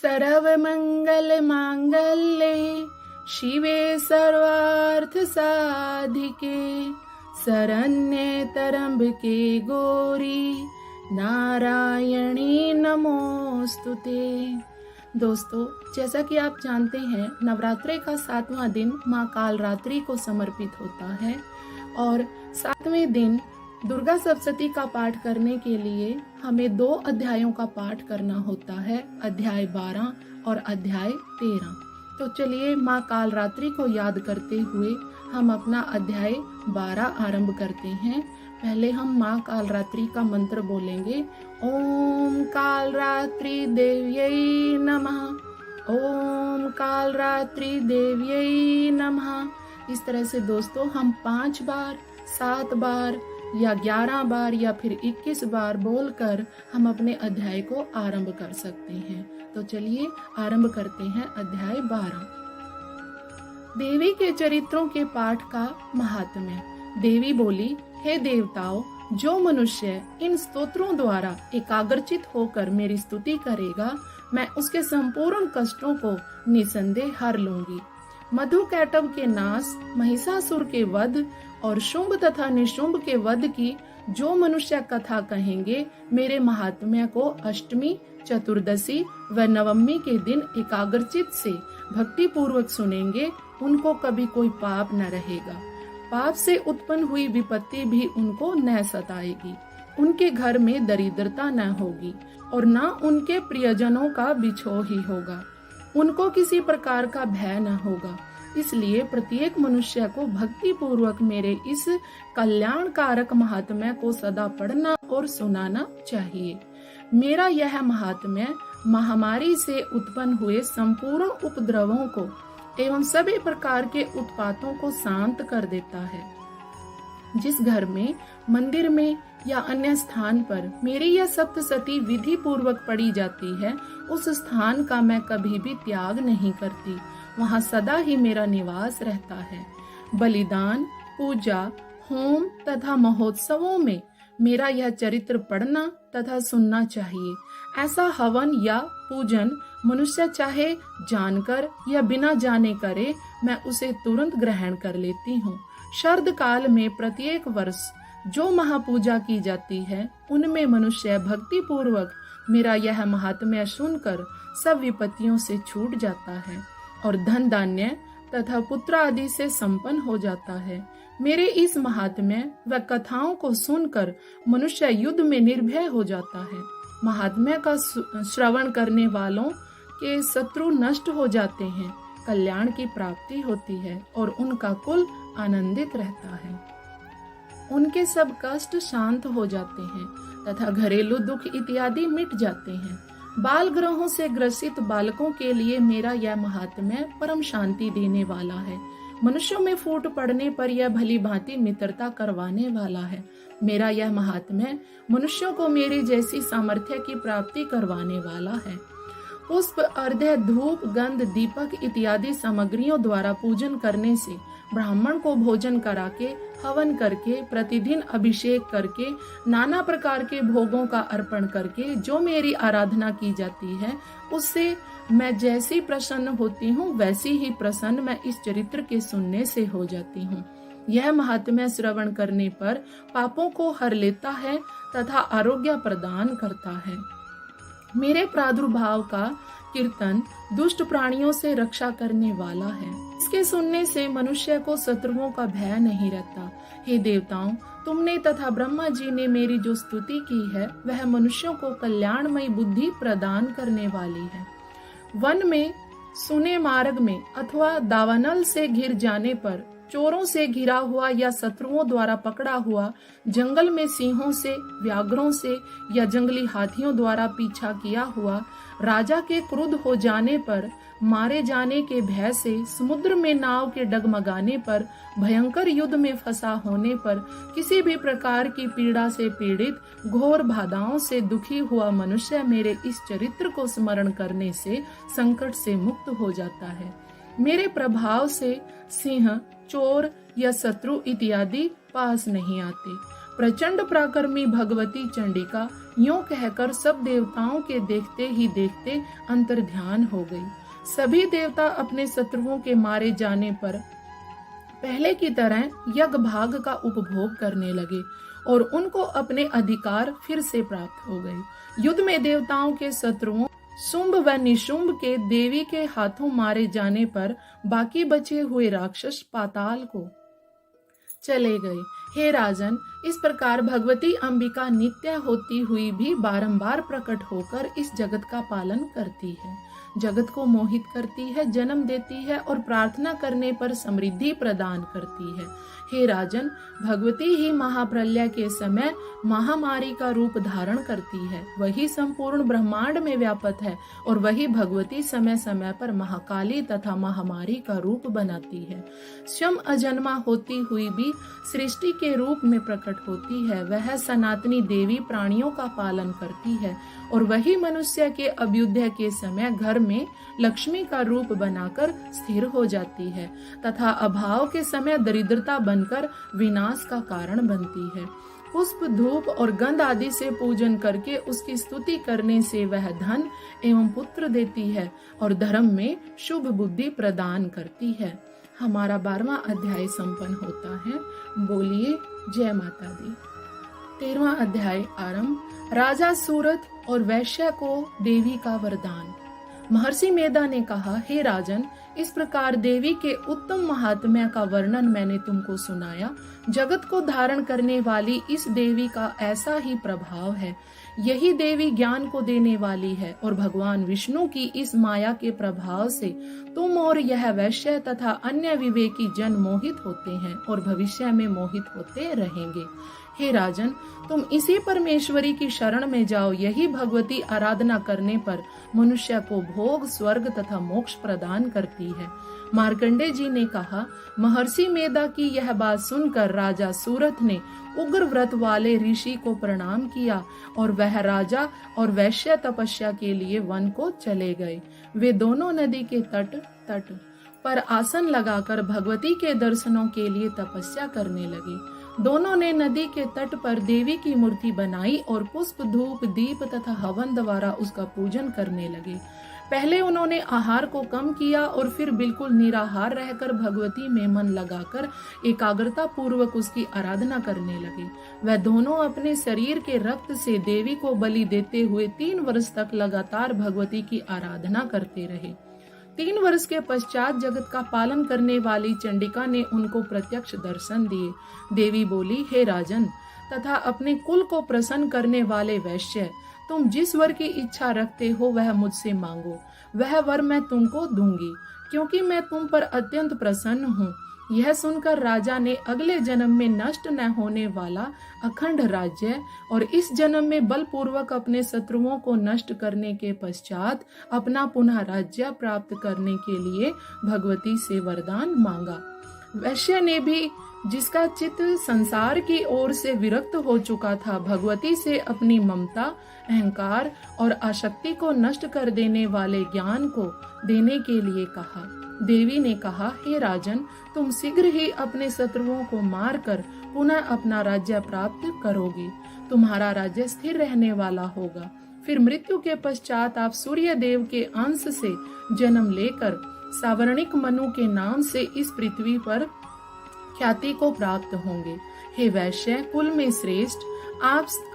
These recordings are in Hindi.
सर्वमंगल मांगल्ये शिवे सर्वार्थ साधिके शरण्ये त्र्यंबके गौरी नारायणी नमोस्तुते। दोस्तों, जैसा कि आप जानते हैं, नवरात्रि का 7वां दिन माँ कालरात्रि को समर्पित होता है और 7वें दिन दुर्गा सप्तशती का पाठ करने के लिए हमें 2 अध्यायों का पाठ करना होता है, अध्याय 12 और अध्याय 13। तो चलिए माँ कालरात्रि को याद करते हुए हम अपना अध्याय 12 आरंभ करते हैं। पहले हम माँ कालरात्रि का मंत्र बोलेंगे। ओम कालरात्रि देव्यै नमः, ओम कालरात्रि देव्यै नमः। इस तरह से दोस्तों हम 5 बार, 7 बार या 11 बार या फिर 21 बार बोलकर हम अपने अध्याय को आरंभ कर सकते हैं। तो चलिए आरंभ करते हैं अध्याय 12। देवी के चरित्रों के पाठ का महात्म्य। देवी बोली, हे देवताओं, जो मनुष्य इन स्तोत्रों द्वारा एकाग्रचित होकर मेरी स्तुति करेगा, मैं उसके संपूर्ण कष्टों को निसंदेह हर लूंगी। मधुकैटभ के नाश, महिषासुर के वध और शुंभ तथा निशुंभ के वध की जो मनुष्य कथा कहेंगे, मेरे महात्म्य को अष्टमी, चतुर्दशी व नवमी के दिन एकाग्रचित से भक्ति पूर्वक सुनेंगे, उनको कभी कोई पाप न रहेगा। पाप से उत्पन्न हुई विपत्ति भी उनको न सताएगी। उनके घर में दरिद्रता न होगी और न उनके प्रियजनों का बिछोह ही होगा। उनको किसी प्रकार का भय न होगा। इसलिए प्रत्येक मनुष्य को भक्ति पूर्वक मेरे इस कल्याणकारक महात्म्य को सदा पढ़ना और सुनाना चाहिए। मेरा यह महात्म्य महामारी से उत्पन्न हुए संपूर्ण उपद्रवों को एवं सभी प्रकार के उत्पातों को शांत कर देता है। जिस घर में, मंदिर में या अन्य स्थान पर मेरी यह सप्तशती विधि पूर्वक पढ़ी जाती है, उस स्थान का मैं कभी भी त्याग नहीं करती। वहाँ सदा ही मेरा निवास रहता है। बलिदान, पूजा, होम तथा महोत्सवों में मेरा यह चरित्र पढ़ना तथा सुनना चाहिए। ऐसा हवन या पूजन मनुष्य चाहे जानकर या बिना जाने करे, मैं उसे तुरंत ग्रहण कर लेती हूँ। शरद काल में प्रत्येक वर्ष जो महापूजा की जाती है, उनमें मनुष्य भक्ति पूर्वक मेरा यह महात्म्य सुनकर सब विपत्तियों से छूट जाता है और धन धान्य तथा पुत्र आदि से संपन्न हो जाता है। मेरे इस महात्म्य व कथाओं को सुनकर मनुष्य युद्ध में निर्भय हो जाता है। महात्म्य का श्रवण करने वालों के शत्रु नष्ट हो जाते हैं, कल्याण की प्राप्ति होती है और उनका कुल आनंदित रहता है। उनके सब कष्ट शांत हो जाते हैं तथा घरेलू दुख इत्यादि मिट जाते हैं। बाल ग्रहों से ग्रसित बालकों के लिए मेरा यह महात्म्य परम शांति देने वाला है। मनुष्यों में फूट पड़ने पर यह भली भांति मित्रता करवाने वाला है। मेरा यह महात्म्य मनुष्यों को मेरी जैसी सामर्थ्य की प्राप्ति करवाने वाला है। पुष्प, अर्घ्य, धूप, गंध, दीपक इत्यादि सामग्रियों द्वारा पूजन करने से, ब्राह्मण को भोजन करा के, हवन करके, प्रतिदिन अभिषेक करके, नाना प्रकार के भोगों का अर्पण करके जो मेरी आराधना की जाती है, उससे मैं जैसी प्रसन्न होती हूँ, वैसी ही प्रसन्न मैं इस चरित्र के सुनने से हो जाती हूँ। यह महात्म्य श्रवण करने पर पापों को हर लेता है तथा आरोग्य प्रदान करता है। मेरे प्रादुर्भाव का कीर्तन दुष्ट प्राणियों से रक्षा करने वाला है। इसके सुनने से मनुष्य को शत्रुओं का भय नहीं रहता। हे देवताओं, तुमने तथा ब्रह्मा जी ने मेरी जो स्तुति की है, वह मनुष्यों को कल्याणमयी बुद्धि प्रदान करने वाली है। वन में, सुने मार्ग में अथवा दावानल से घिर जाने पर, चोरों से घिरा हुआ या शत्रुओं द्वारा पकड़ा हुआ, जंगल में सिंहों से, व्याघ्रों से या जंगली हाथियों द्वारा पीछा किया हुआ, राजा के क्रुद्ध हो जाने पर, मारे जाने के भय से, समुद्र में नाव के डगमगाने पर, भयंकर युद्ध में फंसा होने पर, किसी भी प्रकार की पीड़ा से पीड़ित, घोर बाधाओं से दुखी हुआ मनुष्य मेरे इस चरित्र को स्मरण करने से संकट से मुक्त हो जाता है। मेरे प्रभाव से सिंह, चोर या शत्रु इत्यादि पास नहीं आते। प्रचंड पराक्रमी भगवती चंडिका यूं कहकर सब देवताओं के देखते ही देखते अंतर्ध्यान हो गई। सभी देवता अपने शत्रुओं के मारे जाने पर पहले की तरह यज्ञ भाग का उपभोग करने लगे और उनको अपने अधिकार फिर से प्राप्त हो गए। युद्ध में देवताओं के शत्रुओं शुंभ व निशुंभ के देवी के हाथों मारे जाने पर बाकी बचे हुए राक्षस पाताल को चले गए। हे राजन, इस प्रकार भगवती अंबिका नित्य होती हुई भी बारंबार प्रकट होकर इस जगत का पालन करती है, जगत को मोहित करती है, जन्म देती है और प्रार्थना करने पर समृद्धि प्रदान करती है। हे राजन, भगवती ही महाप्रलय के समय महामारी का रूप धारण करती है। वही संपूर्ण ब्रह्मांड में व्यापक है और वही भगवती समय समय पर महाकाली तथा महामारी का रूप बनाती है। स्वयं अजन्मा होती हुई भी सृष्टि के रूप में प्रकट होती है। वह सनातनी देवी प्राणियों का पालन करती है और वही मनुष्य के अभ्युदय के समय घर में लक्ष्मी का रूप बनाकर स्थिर हो जाती है तथा अभाव के समय दरिद्रता बनकर विनाश का कारण बनती है। पुष्प, धूप और गंध आदि से पूजन करके उसकी स्तुति करने से वह धन एवं पुत्र देती है और धर्म में शुभ बुद्धि प्रदान करती है। हमारा 12वां अध्याय संपन्न होता है। बोलिए जय माता दी। 13वां अध्याय आरंभ। राजा सूरत और वैश्य को देवी का वरदान। महर्षि मेधा ने कहा, हे राजन, इस प्रकार देवी के उत्तम महात्म्य का वर्णन मैंने तुमको सुनाया। जगत को धारण करने वाली इस देवी का ऐसा ही प्रभाव है। यही देवी ज्ञान को देने वाली है और भगवान विष्णु की इस माया के प्रभाव से तुम और यह वैश्य तथा अन्य विवेकी जन मोहित होते हैं और भविष्य में मोहित होते रहेंगे। हे राजन, तुम इसी परमेश्वरी की शरण में जाओ। यही भगवती आराधना करने पर मनुष्य को भोग, स्वर्ग तथा मोक्ष प्रदान करती है। मार्कंडे जी ने कहा, महर्षि मेधा की यह बात सुनकर राजा सूरत ने उग्र व्रत वाले ऋषि को प्रणाम किया और वह राजा और वैश्य तपस्या के लिए वन को चले गए। वे दोनों नदी के तट पर आसन लगाकर भगवती के दर्शनों के लिए तपस्या करने लगे। दोनों ने नदी के तट पर देवी की मूर्ति बनाई और पुष्प, धूप, दीप तथा हवन द्वारा उसका पूजन करने लगे। पहले उन्होंने आहार को कम किया और फिर बिल्कुल निराहार रहकर भगवती में मन लगाकर एकाग्रता पूर्वक उसकी आराधना करने लगे। वह दोनों अपने शरीर के रक्त से देवी को बलि देते हुए 3 वर्ष तक लगातार भगवती की आराधना करते रहे। 3 वर्ष के पश्चात जगत का पालन करने वाली चंडिका ने उनको प्रत्यक्ष दर्शन दिए। देवी बोली, हे राजन तथा अपने कुल को प्रसन्न करने वाले वैश्य, तुम जिस वर की इच्छा रखते हो वह मुझसे मांगो। वह वर मैं तुमको दूंगी, क्योंकि मैं तुम पर अत्यंत प्रसन्न हूँ। यह सुनकर राजा ने अगले जन्म में नष्ट न होने वाला अखंड राज्य और इस जन्म में बलपूर्वक अपने शत्रुओं को नष्ट करने के पश्चात अपना पुनः राज्य प्राप्त करने के लिए भगवती से वरदान मांगा। वैश्य ने भी, जिसका चित्त संसार की ओर से विरक्त हो चुका था, भगवती से अपनी ममता, अहंकार और आसक्ति को नष्ट कर देने वाले ज्ञान को देने के लिए कहा। देवी ने कहा, हे राजन, तुम शीघ्र ही अपने शत्रुओं को मारकर पुनः अपना राज्य प्राप्त करोगे। तुम्हारा राज्य स्थिर रहने वाला होगा। फिर मृत्यु के पश्चात आप सूर्य देव के अंश से जन्म लेकर सावर्णिक मनु के नाम से इस पृथ्वी पर ख्याति को प्राप्त होंगे। हे वैश्य, कुल में श्रेष्ठ,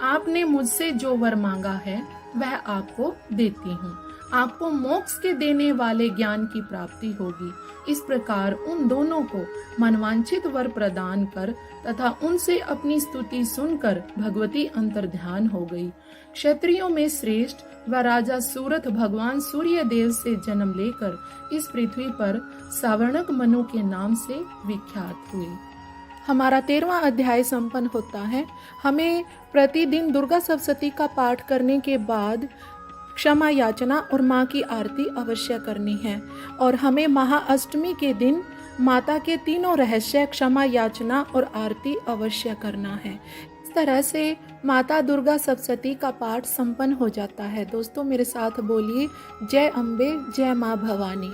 आपने मुझसे जो वर मांगा है वह आपको देती हूँ। आपको मोक्ष के देने वाले ज्ञान की प्राप्ति होगी। इस प्रकार उन दोनों को मनवांछित वर प्रदान कर तथा उनसे अपनी स्तुति सुनकर भगवती अंतर्ध्यान हो गई। क्षत्रियों में श्रेष्ठ व राजा सूरत भगवान सूर्य देव से जन्म लेकर इस पृथ्वी पर सावर्णक मनु के नाम से विख्यात हुए। हमारा 13वां अध्याय संपन्न होता है। हमें प्रतिदिन दुर्गा सप्तशती का पाठ करने के बाद क्षमा याचना और माँ की आरती अवश्य करनी है और हमें महाअष्टमी के दिन माता के तीनों रहस्य क्षमा याचना और आरती अवश्य करना है। इस तरह से माता दुर्गा सप्तशती का पाठ संपन्न हो जाता है। दोस्तों, मेरे साथ बोलिए जय अम्बे, जय माँ भवानी।